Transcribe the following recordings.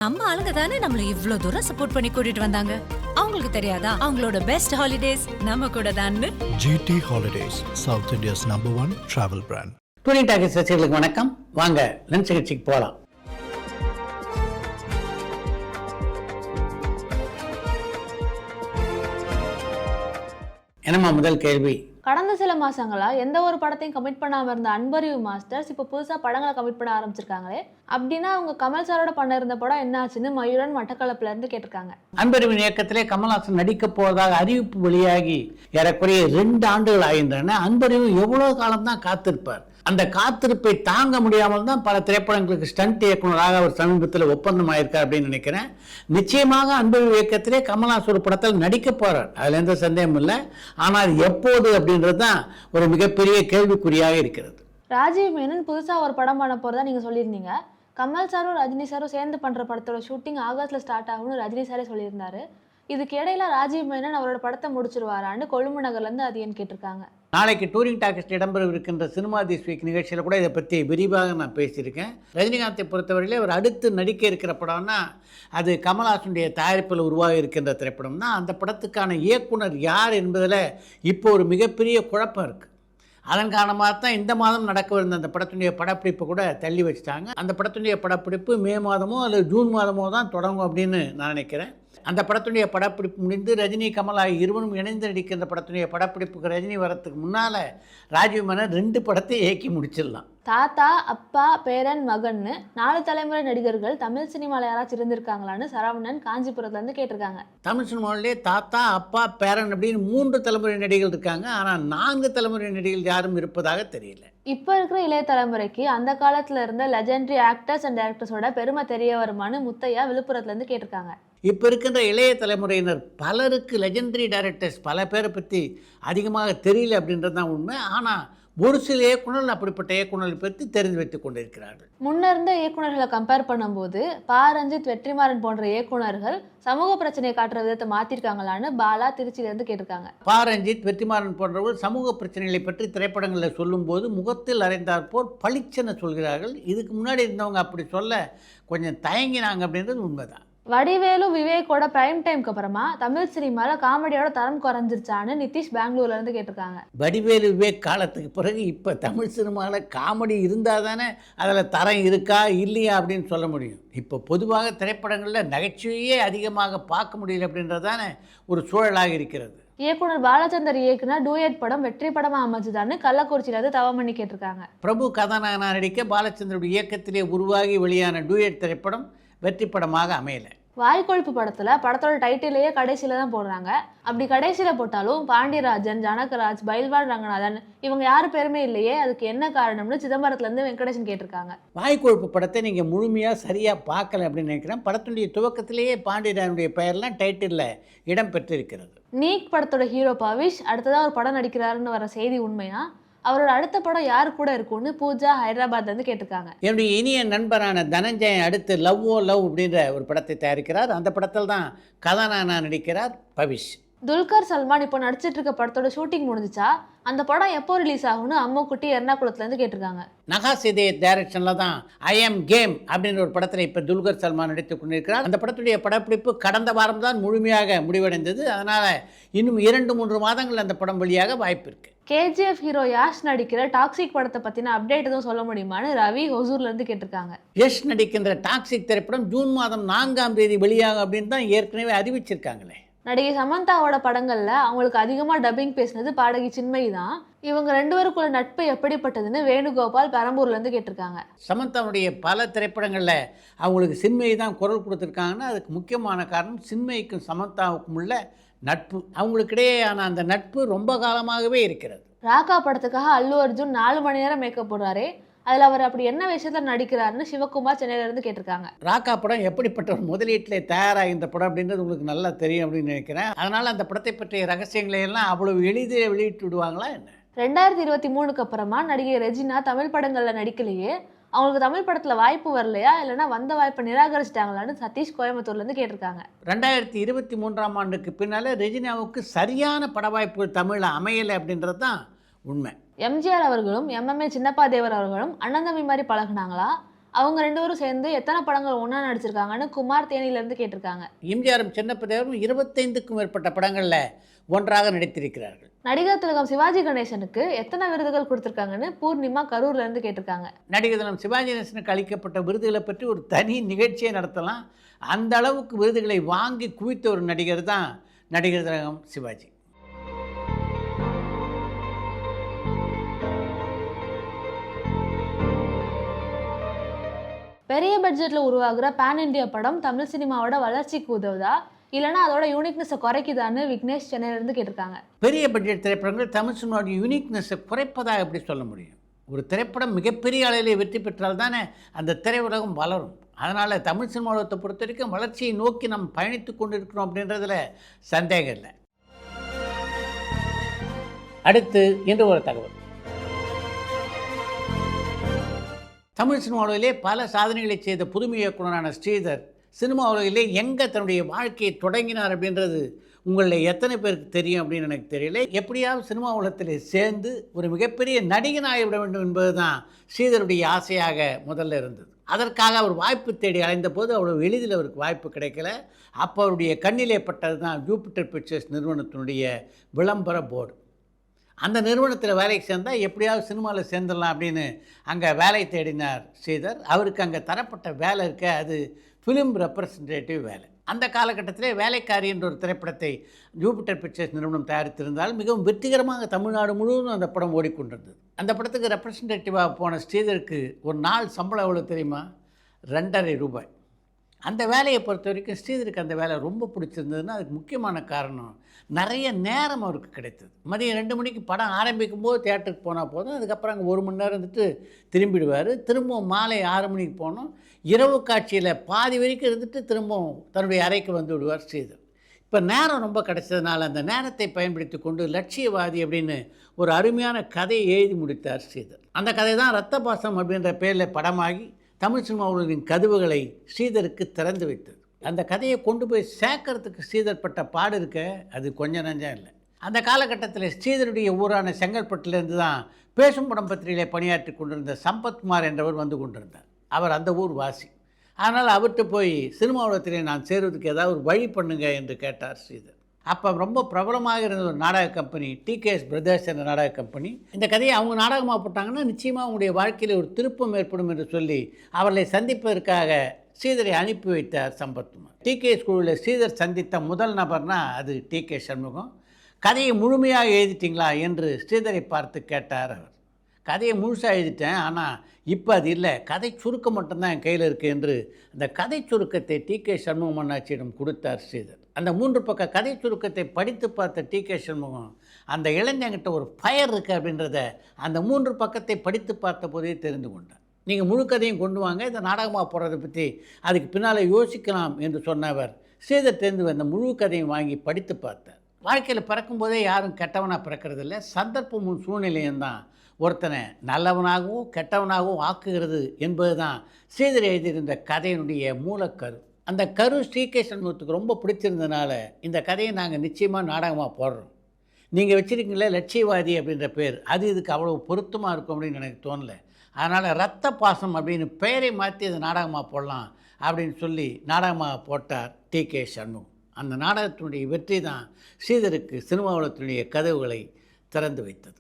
நம்ம ஆளுங்க தானே நம்மள இவ்ளோ தூரம் சப்போர்ட் பண்ணி கூட்டிட்டு வந்தாங்க. அவங்களுக்கு தெரியாதா அவங்களோட பெஸ்ட் ஹாலிடேஸ் நம்ம கூட தான்னு. GT Holidays, South India's #1 travel brand. Touring talkies ரசிகர்களுக்கு வணக்கம். வாங்க லஞ்ச் நிகழ்ச்சிக்கு போகலாம். என்னம்மா முதல் கேள்வி? கடந்த சில மாசங்களா எந்த ஒரு படத்தையும் கமிட் பண்ணாம இருந்த அன்பறிவு மாஸ்டர்ஸ் இப்ப புதுசா படங்களை கமிட் பண்ண ஆரம்பிச்சிருக்காங்களே, அப்படின்னா அவங்க கமல் சாரோட பண்ண இருந்த படம் என்ன ஆச்சுன்னு மயூரன் மட்டக்களப்புல இருந்து கேட்டிருக்காங்க. அன்பறிவின் இயக்கத்திலே கமல்ஹாசன் நடிக்க போவதாக அறிவிப்பு வெளியாகி ஏறக்குறைய 2 ஆண்டுகள் ஆகின்றன. அன்பறிவு எவ்வளவு காலம் தான் காத்திருப்பார்? அந்த காத்திருப்பை தாங்க முடியாமல் தான் பல திரைப்படங்களுக்கு ஸ்டண்ட் இயக்குநராக அவர் சமீபத்தில் ஒப்பந்தம் ஆயிருக்கார் அப்படின்னு நினைக்கிறேன். நிச்சயமாக அன்பறிவு இயக்கத்திலே கமல்ஹாசன் ஒரு படத்தில் நடிக்க போறார், அதுல எந்த சந்தேகமும் இல்லை. ஆனால் எப்போது அப்படின்றது தான் ஒரு மிகப்பெரிய கேள்விக்குறியாக இருக்கிறது. ராஜீவ் மேனன் புதுசா ஒரு படம் பண்ண போறதா நீங்க சொல்லியிருந்தீங்க. கமல் சாரும் ரஜினி சாரும் சேர்ந்து பண்ற படத்தோட ஷூட்டிங் ஆகஸ்ட்ல ஸ்டார்ட் ஆகும்னு ரஜினி சாரே சொல்லியிருந்தாரு. இதுக்கு இடையில ராஜீவ் மேனன் அவரோட படத்தை முடிச்சிருவாரான்னு கொழும்பு நகர்ல இருந்து அது ஏன்னு கேட்டிருக்காங்க. நாளைக்கு டூரிங் டாக்கீஸ் இடம்பெறவிருக்கின்ற சினிமா திஸ் வீக் நிகழ்ச்சியில் கூட இதை பற்றி விரிவாக நான் பேசியிருக்கேன். ரஜினிகாந்தை பொறுத்தவரையிலே அவர் அடுத்து நடிக்க இருக்கிற படம்னா அது கமல்ஹாசனுடைய தயாரிப்பில் உருவாகி இருக்கின்ற திரைப்படம் தான். அந்த படத்துக்கான இயக்குனர் யார் என்பதில் இப்போ ஒரு மிகப்பெரிய குழப்பம் இருக்குது. அதன் காரணமாக தான் இந்த மாதம் நடக்கவிருந்த அந்த படத்தினுடைய படப்பிடிப்பு கூட தள்ளி வச்சுட்டாங்க. அந்த படத்தினுடைய படப்பிடிப்பு மே மாதமோ அல்லது ஜூன் மாதமோ தான் தொடங்கும் அப்படின்னு நான் நினைக்கிறேன். அந்த படத்துடைய படப்பிடிப்பு முடிந்து ரஜினி கமல் ஆகிய இருவரும் இணைந்து நடிக்கின்ற படத்துடைய படப்பிடிப்புக்கு ரஜினி வரத்துக்கு முன்னால் ராஜீவ் மேனன் 2 படத்தை இயக்கி முடிச்சிடலாம். தாத்தா, அப்பா, பேரன், மகன்னு 4 தலைமுறை நடிகர்கள் தமிழ் சினிமாவில் யாராச்சும் இருந்திருக்காங்களான்னு சரவணன் காஞ்சிபுரத்துல இருந்து கேட்டிருக்காங்க. தமிழ் சினிமாவிலே தாத்தா, அப்பா, பேரன் அப்படின்னு 3 தலைமுறை நடிகர்கள் இருக்காங்க. ஆனால் 4 தலைமுறை நடிகர்கள் யாரும் இருப்பதாக தெரியல. இப்போ இருக்கிற இளைய தலைமுறைக்கு அந்த காலத்துல இருந்த லெஜெண்டரி ஆக்டர்ஸ் அண்ட் டைரக்டர்ஸோட பெருமை தெரிய வருமானு முத்தையா விழுப்புரத்துல இருந்து கேட்டிருக்காங்க. இப்போ இருக்கின்ற இளைய தலைமுறையினர் பலருக்கு லெஜெண்டரி டைரக்டர்ஸ் பல பேரை பற்றி அதிகமாக தெரியல அப்படின்றது தான் உண்மை. ஆனால் ஒரு சில இயக்குநர்கள் அப்படிப்பட்ட இயக்குநர்களை பற்றி தெரிந்து வைத்துக் கொண்டிருக்கிறார்கள். முன்ன இருந்த இயக்குநர்களை கம்பேர் பண்ணும்போது ரஞ்சித், வெற்றிமாறன் போன்ற இயக்குநர்கள் சமூக பிரச்சனையை காட்டுற விதத்தை மாற்றிருக்காங்களான்னு பாலா திருச்சியிலேருந்து கேட்டிருக்காங்க. ரஞ்சித், வெற்றிமாறன் போன்றவர்கள் சமூக பிரச்சனைகளை பற்றி திரைப்படங்களில் சொல்லும்போது முகத்தில் அறைந்தார் போல் பளிச்சென சொல்கிறார்கள். இதுக்கு முன்னாடி இருந்தவங்க அப்படி சொல்ல கொஞ்சம் தயங்கினாங்க அப்படின்றது உண்மைதான். வடிவேலு, விவேக்கோட பிரைம் டைம்க்கு அப்புறமா தமிழ் சினிமால காமெடியோட தரம் குறைஞ்சிருச்சான்னு நிதிஷ் பெங்களூர்ல இருந்து கேட்டிருக்காங்க. வடிவேலு, விவேக் காலத்துக்கு பிறகு இப்போ தமிழ் சினிமாவில் காமெடி இருந்தால் தானே அதில் தரம் இருக்கா இல்லையா அப்படின்னு சொல்ல முடியும். இப்போ பொதுவாக திரைப்படங்களில் நகைச்சுவையே அதிகமாக பார்க்க முடியல அப்படின்றதானே ஒரு சூழலாக இருக்கிறது. இயக்குனர் பாலச்சந்தர் இயக்குனர் டூயட் படம் வெற்றி படமா அமைச்சுதான்னு கள்ளக்குறிச்சியிலிருந்து தவமணி கேட்டிருக்காங்க. பிரபு கதாநாயகனாக நடிக்க பாலச்சந்தருடைய இயக்கத்திலே உருவாகி வெளியான டூயட் திரைப்படம் வெற்றி படமாக அமையலை. வாய்க்கொழுப்பு படத்தோட டைட்டிலேயே கடைசியில தான் போடுறாங்க. அப்படி கடைசியில போட்டாலும் பாண்டியராஜன், ஜனகராஜ், பைல்வான் ரங்கநாதன் இவங்க யாரு பேருமே இல்லையே, அதுக்கு என்ன காரணம்னு சிதம்பரத்துல இருந்து வெங்கடேசன் கேட்டிருக்காங்க. வாய்க்கொழுப்பு படத்தை நீங்க முழுமையா சரியா பார்க்கல அப்படின்னு நினைக்கிறேன். படத்துடைய துவக்கத்திலேயே பாண்டியராஜனுடைய பெயர்லாம் டைட்டில் இடம் பெற்றிருக்கிறது. நீக் படத்தோட ஹீரோ பவிஷ் அடுத்ததா ஒரு படம் நடிக்கிறாருன்னு வர செய்தி உண்மையா? அவரோட அடுத்த படம் யாரு கூட இருக்கும்னு பூஜா ஹைதராபாத்ல இருந்து கேட்டிருக்காங்க. என்னுடைய இனிய நண்பரான தனஞ்சயன் அடுத்து லவ் ஓ லவ் அப்படின்ற ஒரு படத்தை தயாரிக்கிறார். அந்த படத்தில் தான் கதாநாயகனாக நடிக்கிறார் பவிஷ். துல்கர் சல்மான் இப்போ நடிச்சிட்டு இருக்க படத்தோட ஷூட்டிங் முடிஞ்சிச்சா? அந்த படம் எப்போ ரிலீஸ் ஆகும்னு அம்முக்குட்டி எர்ணாகுளத்துல இருந்து கேட்டிருக்காங்க. நகாஸ் இதே டைரக்ஷன்ல தான் ஐ எம் கேம் அப்படின்ற ஒரு படத்தில் இப்போ துல்கர் சல்மான் நடித்துக் கொண்டிருக்கிறார். அந்த படத்துடைய படப்பிடிப்பு கடந்த வாரம் தான் முழுமையாக முடிவடைந்தது. அதனால இன்னும் 2-3 மாதங்கள் அந்த படம் வெளியாக வாய்ப்பு இருக்கு. கேஜிஎஃப் ஹீரோ யாஷ் நடிக்கிற டாக்ஸிக் படத்தை பத்தின அப்டேட் எதுவும் சொல்ல முடியுமான்னு ரவி ஹொசூர்ல இருந்து கேட்டிருக்காங்க. யஷ் நடிக்கின்ற டாக்ஸிக் திரைப்படம் ஜூன் மாதம் 4ஆம் தேதி வெளியாகும் அப்படின்னு தான் ஏற்கனவே அறிவிச்சிருக்காங்களே. நடிகை சமந்தாவோட படங்கள்ல அவங்களுக்கு அதிகமா டப்பிங் பேசினது பாடகி சின்மயி தான். இவங்க 2 பேருக்குள்ள நட்பு எப்படிப்பட்டதுன்னு வேணுகோபால் பெரம்பூர்ல இருந்து கேட்டிருக்காங்க. சமந்தாவுடைய பல திரைப்படங்களில் அவங்களுக்கு சின்மயி தான் குரல் கொடுத்துருக்காங்கன்னா அதுக்கு முக்கியமான காரணம் சின்மயிக்கும் சமந்தாவுக்கும் உள்ள நட்பு. அவங்களுக்கிடையேயான அந்த நட்பு ரொம்ப காலமாகவே இருக்கிறது. ராகா படத்துக்காக அல்லு அர்ஜுன் 4 மணி நேரம் மேக்கப் போடுறாரு. அதில் அவர் அப்படி என்ன விஷயத்தில் நடிக்கிறாருன்னு சிவகுமார் சென்னையில இருந்து கேட்டிருக்காங்க. ராகா படம் எப்படிப்பட்ட ஒரு முதலீட்டில் தயாராகின்ற படம் அப்படின்றது உங்களுக்கு நல்லா தெரியும் அப்படின்னு நினைக்கிறேன். அதனால் அந்த படத்தை பற்றிய ரகசியங்களை எல்லாம் அவ்வளவு எளிதில் வெளியிட்டு விடுவாங்களா என்ன? 2023 அப்புறமா நடிகை ரெஜினா தமிழ் படங்களில் நடிக்கலையே, அவங்களுக்கு தமிழ் படத்தில் வாய்ப்பு வரலையா இல்லைன்னா வந்த வாய்ப்பை நிராகரிச்சிட்டாங்களான்னு சதீஷ் கோயம்புத்தூர்லேருந்து கேட்டிருக்காங்க. 2023ஆம் ஆண்டுக்கு பின்னால் ரெஜினாவுக்கு சரியான பட வாய்ப்புகள் தமிழில் அமையலை அப்படின்றது தான் உண்மை. எம்ஜிஆர் அவர்களும் MMA சின்னப்பா தேவர் அவர்களும் அண்ணன் தம்பி மாதிரி பழகினாங்களா? அவங்க 2 பேரும் சேர்ந்து எத்தனை படங்கள் ஒன்றா நடிச்சிருக்காங்கன்னு குமார் தேனியிலேருந்து கேட்டிருக்காங்க. எம்ஜிஆரும் சின்னப்பதேவரும் 25க்கும் மேற்பட்ட படங்களில் ஒன்றாக நடித்திருக்கிறார்கள். நடிகர் திலகம் சிவாஜி கணேசனுக்கு எத்தனை விருதுகள் கொடுத்துருக்காங்கன்னு பூர்ணிமா கரூர்லேருந்து கேட்டிருக்காங்க. நடிகர் திலகம் சிவாஜி கணேசனுக்கு அளிக்கப்பட்ட விருதுகளை பற்றி ஒரு தனி நிகழ்ச்சியை நடத்தலாம். அந்த அளவுக்கு விருதுகளை வாங்கி குவித்த ஒரு நடிகர் தான் நடிகர் திலகம் சிவாஜி. பெரிய பட்ஜெட்டில் உருவாகிற பேன் இண்டியா படம் தமிழ் சினிமாவோட வளர்ச்சிக்கு உதவுதா இல்லைனா அதோட யூனிக்னஸை குறைக்குதான்னு விக்னேஷ் சென்னையிலேருந்து கேட்டிருக்காங்க. பெரிய பட்ஜெட் திரைப்படங்கள் தமிழ் சினிமாவுடைய யூனிக்னஸை குறைப்பதாக எப்படி சொல்ல முடியும்? ஒரு திரைப்படம் மிகப்பெரிய அளவிலே வெற்றி பெற்றால் தானே அந்த திரையுலகம் வளரும். அதனால் தமிழ் சினிமா உலகத்தை பொறுத்த வரைக்கும் வளர்ச்சியை நோக்கி நம்ம பயணித்து கொண்டு இருக்கிறோம் அப்படின்றதுல சந்தேகம் இல்லை. அடுத்து இன்று ஒரு தகவல். தமிழ் சினிமா உலகிலே பல சாதனைகளை செய்த புதுமை இயக்குனரான ஸ்ரீதர் சினிமா உலகிலே எங்கே தன்னுடைய வாழ்க்கையை தொடங்கினார் அப்படின்றது உங்களில் எத்தனை பேருக்கு தெரியும் அப்படின்னு எனக்கு தெரியல. எப்படியாவது சினிமா உலகத்தில் சேர்ந்து ஒரு மிகப்பெரிய நடிகனாகிவிட வேண்டும் என்பது தான் ஸ்ரீதருடைய ஆசையாக முதல்ல இருந்தது. அதற்காக அவர் வாய்ப்பு தேடி அலைந்த போது அவ்வளோ எளிதில் அவருக்கு வாய்ப்பு கிடைக்கல. அப்போ அவருடைய கண்ணிலே பட்டது தான் ஜூபிட்டர் பிக்சர்ஸ் நிறுவனத்தினுடைய விளம்பர போர்டு. அந்த நிறுவனத்தில் வேலைக்கு சேர்ந்தால் எப்படியாவது சினிமாவில் சேர்ந்துடலாம் அப்படின்னு அங்கே வேலை தேடினார் ஸ்ரீதர். அவருக்கு அங்கே தரப்பட்ட வேலை இருக்க அது ஃபிலிம் ரெப்ரசன்டேட்டிவ் வேலை. அந்த காலகட்டத்திலே வேலைக்காரி என்ற ஒரு திரைப்படத்தை ஜூபிட்டர் பிக்சர்ஸ் நிறுவனம் தயாரித்திருந்தால் மிகவும் வெற்றிகரமாக தமிழ்நாடு முழுவதும் அந்த படம் ஓடிக்கொண்டிருந்தது. அந்த படத்துக்கு ரெப்ரசன்டேட்டிவாக போன ஸ்ரீதருக்கு ஒரு நாள் சம்பளம் எவ்வளோ தெரியுமா? 2.5 ரூபாய். அந்த வேலையை பொறுத்த வரைக்கும் ஸ்ரீதருக்கு அந்த வேலை ரொம்ப பிடிச்சிருந்ததுன்னா அதுக்கு முக்கியமான காரணம் நிறைய நேரம் அவருக்கு கிடைத்தது. மதியம் 2 மணிக்கு படம் ஆரம்பிக்கும் போது தியேட்டருக்கு போனால் போதும். அதுக்கப்புறம் அங்கே 1 மணி நேரம் இருந்துட்டு திரும்பிடுவார். திரும்பவும் மாலை 6 மணிக்கு போனோம். இரவு காட்சியில் பாதி வரைக்கும் இருந்துட்டு திரும்பவும் தன்னுடைய அறைக்கு வந்து விடுவார் ஸ்ரீதர். இப்போ நேரம் ரொம்ப கிடைச்சதுனால அந்த நேரத்தை பயன்படுத்தி கொண்டு லட்சியவாதி அப்படின்னு ஒரு அருமையான கதையை எழுதி முடித்தார் ஸ்ரீதர். அந்த கதை தான் ரத்த பாசம் அப்படின்ற பேரில் படமாகி தமிழ் சினிமாவுகளின் கதவுகளை ஸ்ரீதருக்கு திறந்து வைத்தது. அந்த கதையை கொண்டு போய் சேர்க்கறதுக்கு ஸ்ரீதர் பட்ட பாடு இருக்க அது கொஞ்சம் நஞ்சம் இல்லை. அந்த காலகட்டத்தில் ஸ்ரீதருடைய ஊரான செங்கல்பட்டிலேருந்து தான் பேசும் படம் பத்திரிகையிலே பணியாற்றி கொண்டிருந்த சம்பத்குமார் என்றவர் வந்து கொண்டிருந்தார். அவர் அந்த ஊர் வாசி. அதனால் அவர்கிட்ட போய் சினிமா உலகத்திலே நான் சேருவதுக்கு ஏதாவது ஒரு வழி பண்ணுங்க என்று கேட்டார் ஸ்ரீதர். அப்போ ரொம்ப பிரபலமாக இருந்த ஒரு நாடக கம்பெனி டிகேஎஸ் பிரதர்ஸ் என்ற நாடக கம்பெனி இந்த கதையை அவங்க நாடகமாக போட்டாங்கன்னா நிச்சயமாக அவங்களுடைய வாழ்க்கையில் ஒரு திருப்பம் ஏற்படும் என்று சொல்லி அவர்களை சந்திப்பதற்காக ஸ்ரீதரை அனுப்பி வைத்தார் சம்பத்குமார். டிகேஎஸ் குழுவில் ஸ்ரீதர் சந்தித்த முதல் நபர்னா அது டிகே சண்முகம். கதையை முழுமையாக எழுதிட்டீங்களா என்று ஸ்ரீதரை பார்த்து கேட்டார் அவர். கதையை முழுசாக எழுதிட்டேன், ஆனால் இப்போ அது இல்லை, கதை சுருக்கம் மட்டும்தான் என் கையில் இருக்குது என்று அந்த கதை சுருக்கத்தை டிகே சண்முகம் அண்ணாச்சியிடம் கொடுத்தார் ஸ்ரீதர். அந்த 3 பக்க கதை சுருக்கத்தை படித்து பார்த்த டிகே சண்முகம் அந்த இளைஞங்கிட்ட ஒரு ஃபயர் இருக்குது அப்படின்றத அந்த 3 பக்கத்தை படித்து பார்த்த போதே தெரிந்து கொண்டார். நீங்கள் முழு கதையும் கொண்டு வாங்க, இந்த நாடகமாக போடுறதை பற்றி அதுக்கு பின்னால் யோசிக்கலாம் என்று சொன்னவர் ஸ்ரீதர் தெரிந்து அந்த முழு கதையும் வாங்கி படித்து பார்த்தார். வாழ்க்கையில் பிறக்கும்போதே யாரும் கெட்டவனாக பிறக்கிறதில்ல, சந்தர்ப்பமும் சூழ்நிலையும் தான் ஒருத்தனை நல்லவனாகவும் கெட்டவனாகவும் ஆக்குகிறது என்பது தான் ஸ்ரீதர் எழுதியிருந்த கதையினுடைய மூலக்கரு. அந்த கரு ஸ்ரீகே சண்முகத்துக்கு ரொம்ப பிடிச்சிருந்ததுனால இந்த கதையை நாங்கள் நிச்சயமாக நாடகமாக போடுறோம். நீங்கள் வச்சுருக்கீங்களே லட்சியவாதி அப்படின்ற பேர், அது இதுக்கு அவ்வளோ பொருத்தமாக இருக்கும் அப்படின்னு எனக்கு தோணலை. அதனால் ரத்த பாசம் அப்படின்னு பெயரை மாற்றி அதை நாடகமாக போடலாம் அப்படின்னு சொல்லி நாடகமாக போட்டார் டிகே சண்முகம். அந்த நாடகத்தினுடைய வெற்றி தான் ஸ்ரீதருக்கு சினிமா உலகத்தினுடைய கதவுகளை திறந்து வைத்தது.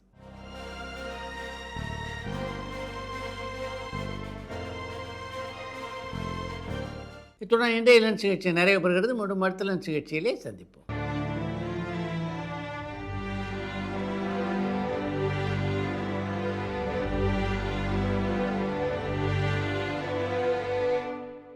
இத்துடன் இன்றைய லன்ச் நிகழ்ச்சி நிறைவு பெறுகிறது. மீண்டும் அடுத்த லன்ச் நிகழ்ச்சியிலே சந்திப்போம்.